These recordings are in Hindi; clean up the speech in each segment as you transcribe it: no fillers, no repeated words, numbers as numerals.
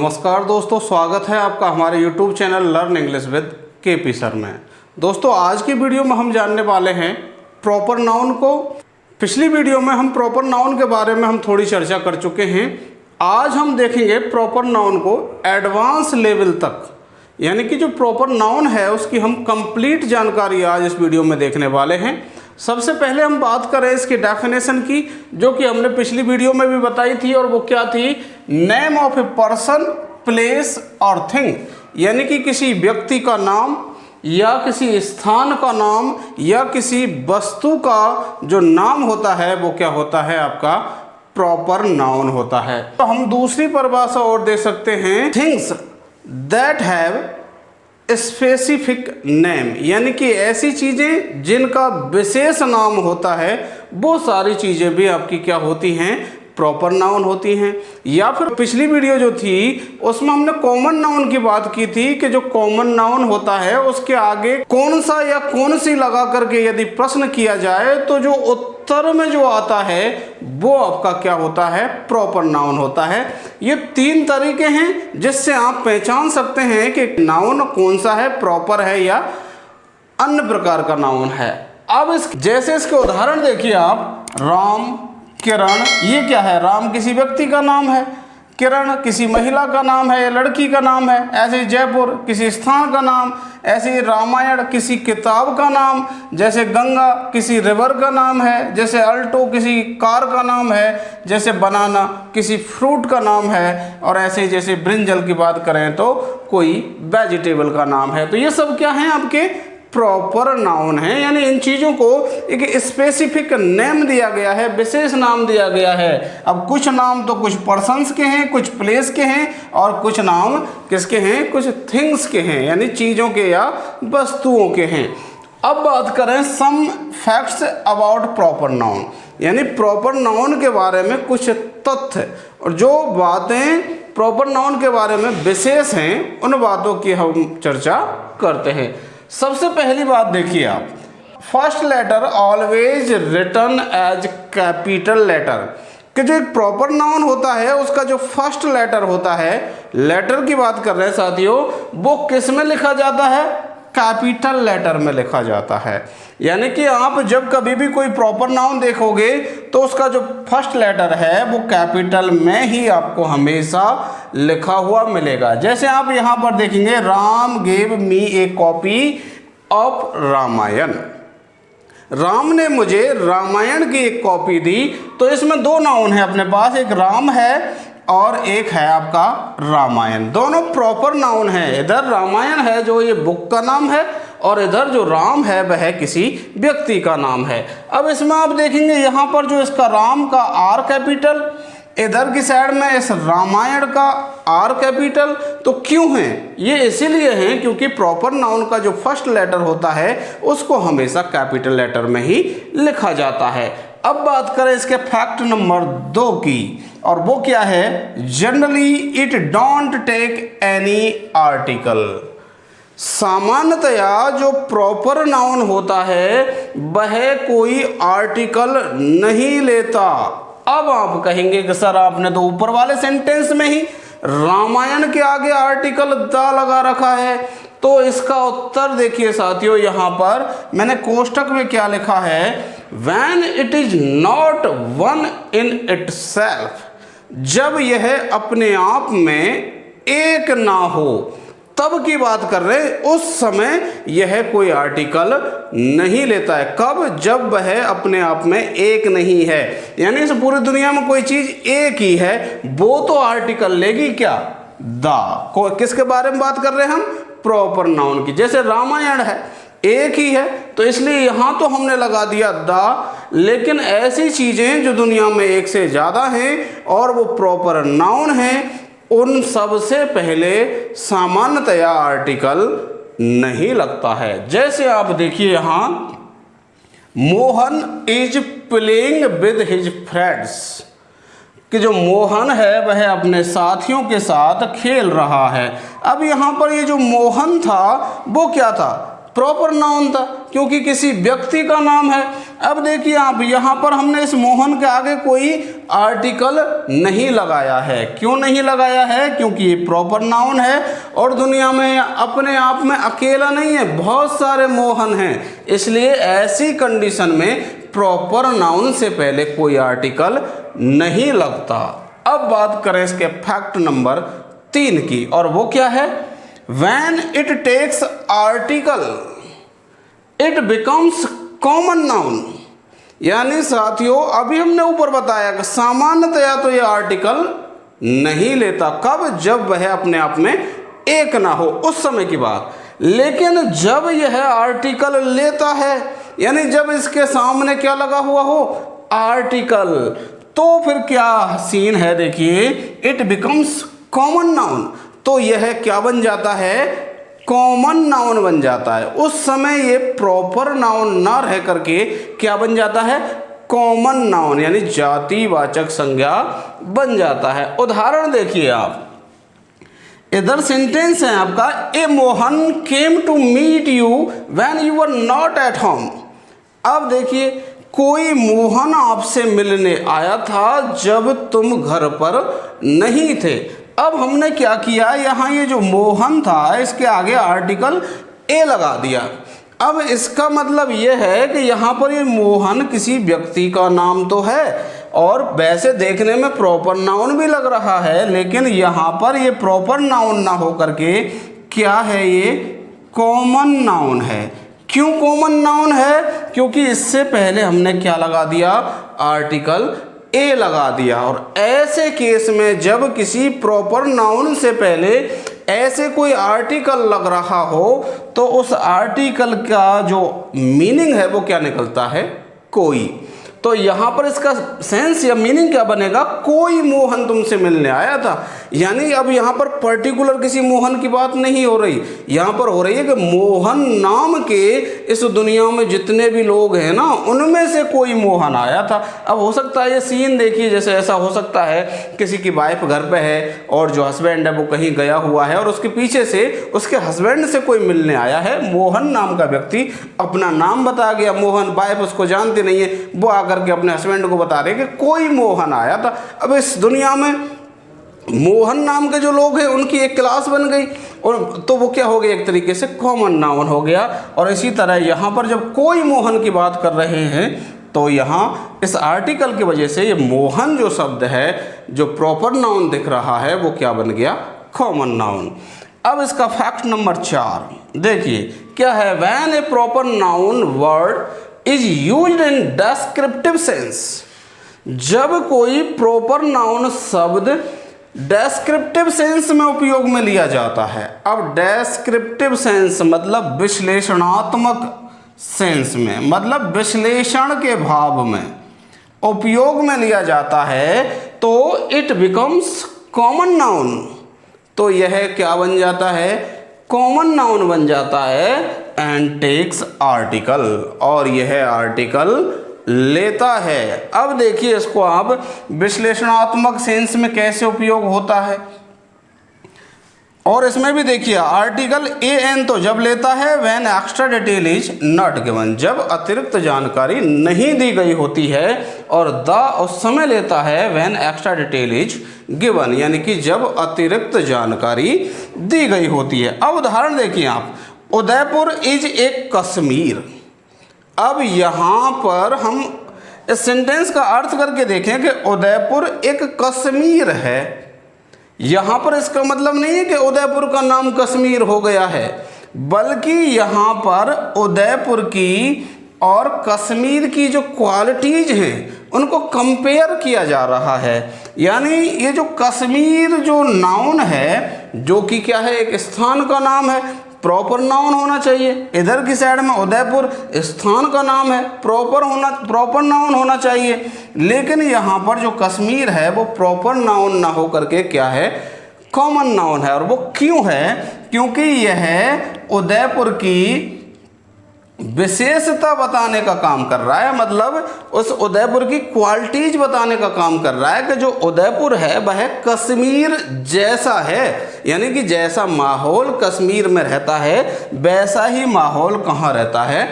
नमस्कार दोस्तों, स्वागत है आपका हमारे YouTube channel learn English with KP sir में। दोस्तों, आज की वीडियो में हम जानने वाले हैं प्रॉपर नाउन को। पिछली वीडियो में हम प्रॉपर नाउन के बारे में हम थोड़ी चर्चा कर चुके हैं। आज हम देखेंगे प्रॉपर नाउन को एडवांस लेवल तक, यानी कि जो प्रॉपर नाउन है उसकी हम कंप्लीट जानकारी आज इस वीडियो में देखने वाले हैं। सबसे पहले हम बात करें इसकी डेफिनेशन की, जो कि हमने पिछली वीडियो में भी बताई थी, और वो क्या थी? Name of a person, place और थिंग, यानी कि किसी व्यक्ति का नाम या किसी स्थान का नाम या किसी वस्तु का जो नाम होता है वो क्या होता है? आपका प्रॉपर नाउन होता है। तो हम दूसरी परिभाषा और दे सकते हैं, things that have specific name, यानी कि ऐसी चीज़ें जिनका विशेष नाम होता है, वो सारी चीज़ें भी आपकी क्या होती हैं? प्रॉपर नाउन होती हैं। या फिर पिछली वीडियो जो थी उसमें हमने कॉमन नाउन की बात की थी कि जो कॉमन नाउन होता है उसके आगे कौन सा या कौन सी लगा करके यदि प्रश्न किया जाए तो जो उत्तर में जो आता है वो आपका क्या होता है? प्रॉपर नाउन होता है। ये तीन तरीके हैं जिससे आप पहचान सकते हैं कि नाउन कौन सा है, प्रॉपर है या अन्य प्रकार का नाउन है। अब जैसे इसके उदाहरण देखिए आप, राम, किरण, ये क्या है? राम किसी व्यक्ति का नाम है, किरण किसी महिला का नाम है या लड़की का नाम है। ऐसे ही जयपुर किसी स्थान का नाम, ऐसे ही रामायण किसी किताब का नाम, जैसे गंगा किसी रिवर का नाम है, जैसे अल्टो किसी कार का नाम है, जैसे बनाना किसी फ्रूट का नाम है, और ऐसे ही जैसे ब्रिंजल की बात करें तो कोई वेजिटेबल का नाम है। तो ये सब क्या हैं? आपके प्रॉपर नाउन है, यानी इन चीज़ों को एक स्पेसिफिक नेम दिया गया है, विशेष नाम दिया गया है। अब कुछ नाम तो कुछ पर्सन्स के हैं, कुछ प्लेस के हैं, और कुछ नाम किसके हैं? कुछ थिंग्स के हैं, यानी चीज़ों के या वस्तुओं के हैं। अब बात करें some facts about proper noun, यानी प्रॉपर नाउन के बारे में कुछ तथ्य और जो बातें प्रॉपर नाउन के बारे में विशेष हैं उन बातों की हम चर्चा करते हैं। सबसे पहली बात देखिए आप, first letter always written as capital letter, कि जो एक प्रॉपर नाउन होता है उसका जो फर्स्ट लेटर होता है, लेटर की बात कर रहे हैं साथियों, वो किस में लिखा जाता है? कैपिटल लेटर में लिखा जाता है। यानी कि आप जब कभी भी कोई प्रॉपर नाउन देखोगे तो उसका जो फर्स्ट लेटर है वो कैपिटल में ही आपको हमेशा लिखा हुआ मिलेगा। जैसे आप यहाँ पर देखेंगे, Ram gave me a copy of Ramayana, Ram ने मुझे रामायण की एक कॉपी दी। तो इसमें दो नाउन है अपने पास, एक राम है और एक है आपका रामायण। दोनों प्रॉपर नाउन है। इधर रामायण है जो ये बुक का नाम है, और इधर जो राम है वह किसी व्यक्ति का नाम है। अब इसमें आप देखेंगे यहाँ पर जो इसका राम का आर कैपिटल, इधर की साइड में इस रामायण का आर कैपिटल। तो क्यों है ये? इसीलिए है क्योंकि प्रॉपर नाउन का जो फर्स्ट लेटर होता है उसको हमेशा कैपिटल लेटर में ही लिखा जाता है। अब बात करें इसके फैक्ट नंबर 2 की, और वो क्या है? Generally it don't take any article, सामान्यतया जो प्रॉपर नाउन होता है वह कोई आर्टिकल नहीं लेता। अब आप कहेंगे कि सर आपने तो ऊपर वाले सेंटेंस में ही रामायण के आगे आर्टिकल द लगा रखा है। तो इसका उत्तर देखिए साथियों, यहाँ पर मैंने कोष्टक में क्या लिखा है? When it is not one in itself, जब यह अपने आप में एक ना हो, तब की बात कर रहे हैं, उस समय यह कोई आर्टिकल नहीं लेता है। कब? जब वह अपने आप में एक नहीं है, यानी इस पूरी दुनिया में कोई चीज एक ही है, वो तो आर्टिकल लेगी क्या? द। किसके बारे में बात कर रहे हैं हम? प्रॉपर नाउन की। जैसे रामायण है, एक ही है, तो इसलिए यहां तो हमने लगा दिया द, लेकिन ऐसी चीजें जो दुनिया में एक से ज्यादा हैं और वो प्रॉपर नाउन हैं, उन सब से पहले सामान्यतया आर्टिकल नहीं लगता है। जैसे आप देखिए यहाँ, Mohan is playing with his friends, कि जो मोहन है वह अपने साथियों के साथ खेल रहा है। अब यहाँ पर ये जो मोहन था वो क्या था? प्रॉपर नाउन था, क्योंकि किसी व्यक्ति का नाम है। अब देखिए आप, यहाँ पर हमने इस मोहन के आगे कोई आर्टिकल नहीं लगाया है। क्यों नहीं लगाया है? क्योंकि ये प्रॉपर नाउन है और दुनिया में अपने आप में अकेला नहीं है, बहुत सारे मोहन हैं, इसलिए ऐसी कंडीशन में प्रॉपर नाउन से पहले कोई आर्टिकल नहीं लगता। अब बात करें इसके फैक्ट नंबर 3 की, और वो क्या है? When it takes article it becomes common noun। यानी साथियों, अभी हमने ऊपर बताया कि सामान्यतया तो यह आर्टिकल नहीं लेता। कब? जब वह अपने आप में एक ना हो, उस समय की बात। लेकिन जब यह आर्टिकल लेता है, यानी जब इसके सामने क्या लगा हुआ हो? आर्टिकल, तो फिर क्या सीन है? देखिए, इट बिकम्स कॉमन नाउन, तो यह क्या बन जाता है? कॉमन नाउन बन जाता है। उस समय ये प्रॉपर नाउन ना रह करके क्या बन जाता है? कॉमन नाउन, यानी जातिवाचक संज्ञा बन जाता है। उदाहरण देखिए आप, इधर सेंटेंस है आपका, a Mohan came to meet you when you were not at home. अब देखिए, कोई मोहन आपसे मिलने आया था जब तुम घर पर नहीं थे। अब हमने क्या किया, यहाँ ये जो मोहन था इसके आगे आर्टिकल ए लगा दिया। अब इसका मतलब ये है कि यहाँ पर ये मोहन किसी व्यक्ति का नाम तो है और वैसे देखने में प्रॉपर नाउन भी लग रहा है, लेकिन यहाँ पर ये प्रॉपर नाउन ना हो करके क्या है? ये कॉमन नाउन है। क्यों कॉमन नाउन है? क्योंकि इससे पहले हमने क्या लगा दिया? आर्टिकल ए लगा दिया। और ऐसे केस में जब किसी प्रॉपर नाउन से पहले ऐसे कोई आर्टिकल लग रहा हो तो उस आर्टिकल का जो मीनिंग है वो क्या निकलता है? कोई। तो यहाँ पर इसका सेंस या मीनिंग क्या बनेगा? कोई मोहन तुमसे मिलने आया था। यानी अब यहाँ पर पर्टिकुलर किसी मोहन की बात नहीं हो रही, यहाँ पर हो रही है कि मोहन नाम के इस दुनिया में जितने भी लोग हैं ना, उनमें से कोई मोहन आया था। अब हो सकता है ये सीन देखिए, जैसे ऐसा हो सकता है किसी की वाइफ घर पे है और जो हस्बैंड है वो कहीं गया हुआ है और उसके पीछे से उसके हस्बैंड से कोई मिलने आया है। मोहन नाम का व्यक्ति अपना नाम बता गया मोहन, वाइफ उसको जानती नहीं है, वो आकर के अपने हस्बैंड को बता रहे कि कोई मोहन आया था। अब इस दुनिया में मोहन नाम के जो लोग हैं उनकी एक क्लास बन गई, और तो वो क्या हो गया? एक तरीके से कॉमन नाउन हो गया। और इसी तरह यहाँ पर जब कोई मोहन की बात कर रहे हैं तो यहाँ इस आर्टिकल की वजह से ये मोहन जो शब्द है, जो प्रॉपर नाउन दिख रहा है, वो क्या बन गया? Common noun. अब इसका फैक्ट नंबर 4 देखिए क्या है? When A proper noun word is used in descriptive sense. जब कोई प्रॉपर नाउन शब्द डेस्क्रिप्टिव सेंस में उपयोग में लिया जाता है। अब डेस्क्रिप्टिव सेंस मतलब विश्लेषणात्मक सेंस में, मतलब विश्लेषण के भाव में उपयोग में लिया जाता है, तो इट बिकम्स कॉमन नाउन। तो यह क्या बन जाता है? कॉमन नाउन बन जाता है एंड टेक्स आर्टिकल, और यह आर्टिकल लेता है। अब देखिए इसको आप विश्लेषणात्मक सेंस में कैसे उपयोग होता है, और इसमें भी देखिए आर्टिकल ए एन तो जब लेता है when extra detail is not given, जब अतिरिक्त जानकारी नहीं दी गई होती है, और द उस समय लेता है when extra detail is given, यानी कि जब अतिरिक्त जानकारी दी गई होती है। अब उदाहरण देखिए आप, उदयपुर इज ए कश्मीर। अब यहाँ पर हम इस सेंटेंस का अर्थ करके देखें कि उदयपुर एक कश्मीर है। यहाँ पर इसका मतलब नहीं है कि उदयपुर का नाम कश्मीर हो गया है, बल्कि यहाँ पर उदयपुर की और कश्मीर की जो क्वालिटीज हैं उनको कंपेयर किया जा रहा है। यानी ये जो कश्मीर जो नाउन है, जो कि क्या है? एक स्थान का नाम है, प्रॉपर नाउन होना चाहिए। इधर की साइड में उदयपुर स्थान का नाम है, प्रॉपर नाउन होना चाहिए। लेकिन यहाँ पर जो कश्मीर है वो प्रॉपर नाउन ना हो करके क्या है? कॉमन नाउन है। और वो क्यों है? क्योंकि यह उदयपुर की विशेषता बताने का काम कर रहा है, मतलब उस उदयपुर की क्वालिटीज बताने का काम कर रहा है कि जो उदयपुर है वह कश्मीर जैसा है। यानी कि जैसा माहौल कश्मीर में रहता है वैसा ही माहौल कहाँ रहता है?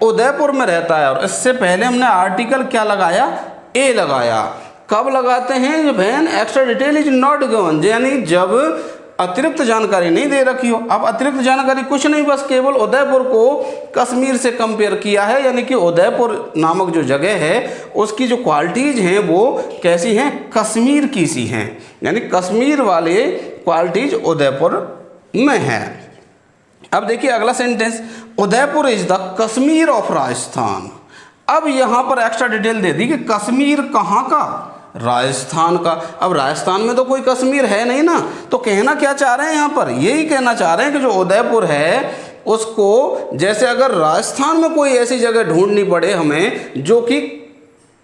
उदयपुर में रहता है। और इससे पहले हमने आर्टिकल क्या लगाया, ए लगाया। कब लगाते हैं, जब when extra detail is not given, यानी जब अतिरिक्त जानकारी नहीं दे रखी हो। अब अतिरिक्त जानकारी कुछ नहीं, बस केवल उदयपुर को कश्मीर से कंपेयर किया है, यानी कि उदयपुर नामक जो जगह है उसकी जो क्वालिटीज़ हैं वो कैसी हैं, कश्मीर की सी हैं, यानी कश्मीर वाले क्वालिटीज़ उदयपुर में है। अब देखिए अगला sentence, Udaipur is the Kashmir of Rajasthan. अब यहाँ पर एक्स्ट्रा डिटेल दे दी कि कश्मीर कहाँ का, राजस्थान का। अब राजस्थान में तो कोई कश्मीर है नहीं ना, तो कहना क्या चाह रहे हैं यहाँ पर, यही कहना चाह रहे हैं कि जो उदयपुर है उसको, जैसे अगर राजस्थान में कोई ऐसी जगह ढूंढनी पड़े हमें जो कि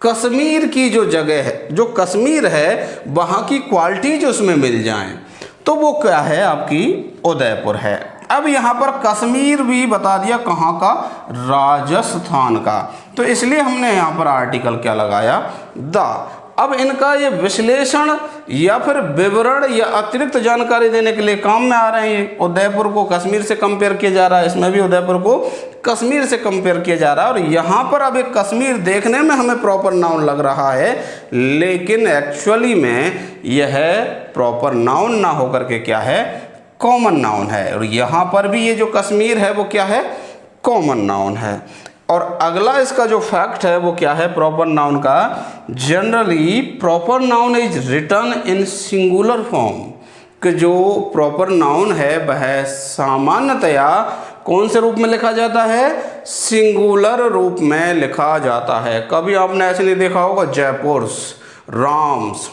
कश्मीर की जो जगह है, जो कश्मीर है वहाँ की क्वालिटीज उसमें मिल जाएं, तो वो क्या है, आपकी उदयपुर है। अब यहाँ पर कश्मीर भी बता दिया कहाँ का, राजस्थान का, तो इसलिए हमने यहाँ पर आर्टिकल क्या लगाया, द। अब इनका ये विश्लेषण या फिर विवरण या अतिरिक्त जानकारी देने के लिए काम में आ रहे हैं। उदयपुर को कश्मीर से कंपेयर किया जा रहा है, इसमें भी उदयपुर को कश्मीर से कंपेयर किया जा रहा है। और यहाँ पर अब एक कश्मीर देखने में हमें प्रॉपर नाउन लग रहा है, लेकिन एक्चुअली में यह प्रॉपर नाउन ना होकर के क्या है, कॉमन नाउन है। और यहाँ पर भी ये जो कश्मीर है वो क्या है, कॉमन नाउन है। और अगला इसका जो फैक्ट है वो क्या है, प्रॉपर नाउन का, generally proper noun is written in singular form, कि जो प्रॉपर नाउन है वह सामान्यतया कौन से रूप में लिखा जाता है, सिंगुलर रूप में लिखा जाता है। कभी आपने ऐसे नहीं देखा होगा, जयपुर्स, राम्स,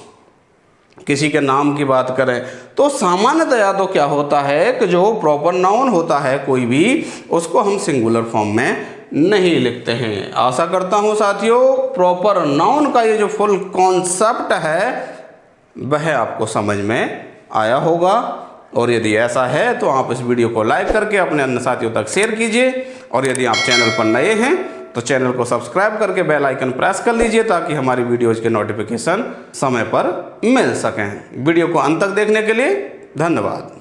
किसी के नाम की बात करें तो सामान्यतया तो क्या होता है कि जो प्रॉपर नाउन होता है कोई भी, उसको हम सिंगुलर फॉर्म में नहीं लिखते हैं। आशा करता हूँ साथियों प्रॉपर नाउन का ये जो फुल कॉन्सेप्ट है वह आपको समझ में आया होगा। और यदि ऐसा है तो आप इस वीडियो को लाइक करके अपने अन्य साथियों तक शेयर कीजिए। और यदि आप चैनल पर नए हैं तो चैनल को सब्सक्राइब करके बेल आइकन प्रेस कर लीजिए, ताकि हमारी वीडियोज़ के नोटिफिकेशन समय पर मिल सकें। वीडियो को अंत तक देखने के लिए धन्यवाद।